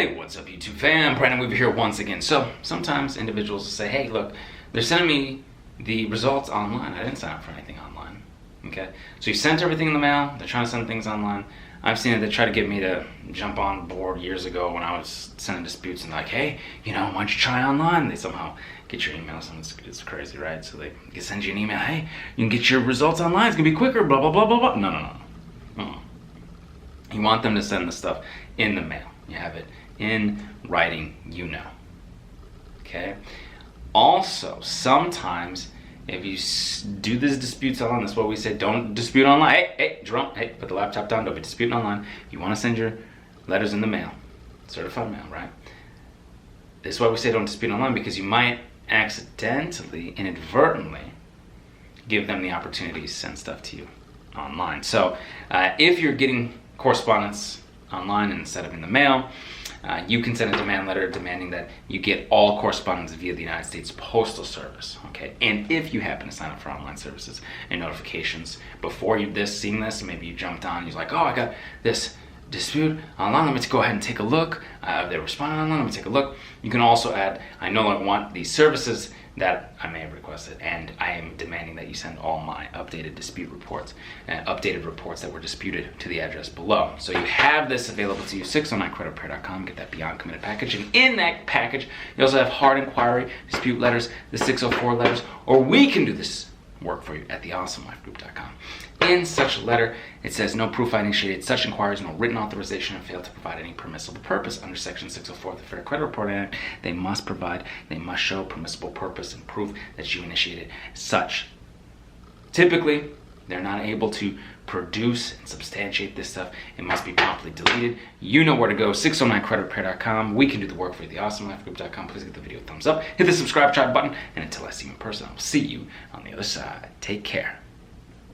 Hey, what's up YouTube fam? Brandon Weaver here once again. So sometimes individuals will say, hey, look, they're sending me the results online. I didn't sign up for anything online. Okay, so you sent everything in the mail. They're trying to send things online. I've seen it. They try to get me to jump on board years ago when I was sending disputes and like, hey, why don't you try online? They somehow get your email. It's crazy, right? So they can send you an email. Hey, you can get your results online. It's gonna be quicker. Blah blah blah blah blah. No. You want them to send the stuff in the mail. You have it in writing, okay? Also, sometimes if you do these disputes online, that's what we say, don't dispute online. Hey, Jerome, hey, put the laptop down, don't be disputing online. If you want to send your letters in the mail, certified mail, right? This is why we say don't dispute online, because you might accidentally, inadvertently, give them the opportunity to send stuff to you online. So if you're getting correspondence online instead of in the mail, you can send a demand letter demanding that you get all correspondence via the United States Postal Service, okay? And if you happen to sign up for online services and notifications before seeing this, maybe you jumped on, you're like, oh, I got this dispute online, let me go ahead and take a look. They responded online, let me take a look. You can also add, I no longer want these services that I may have requested, and I am demanding that you send all my updated dispute reports and updated reports that were disputed to the address below. So you have this available to you, 609creditrepair.com. Get that Beyond Committed package, and in that package, you also have hard inquiry, dispute letters, the 604 letters, or we can do this work for you at theawesomewifegroup.com. In such a letter, it says, no proof I initiated such inquiries, no written authorization, and failed to provide any permissible purpose under Section 604 of the Fair Credit Reporting Act. They must show permissible purpose and proof that you initiated such. Typically, they're not able to produce and substantiate this stuff. It must be promptly deleted. You know where to go, 609creditrepair.com. We can do the work for you, theawesomewifegroup.com. Please give the video a thumbs up, hit the subscribe button, and until I see you in person, I will see you on the other side. Take care.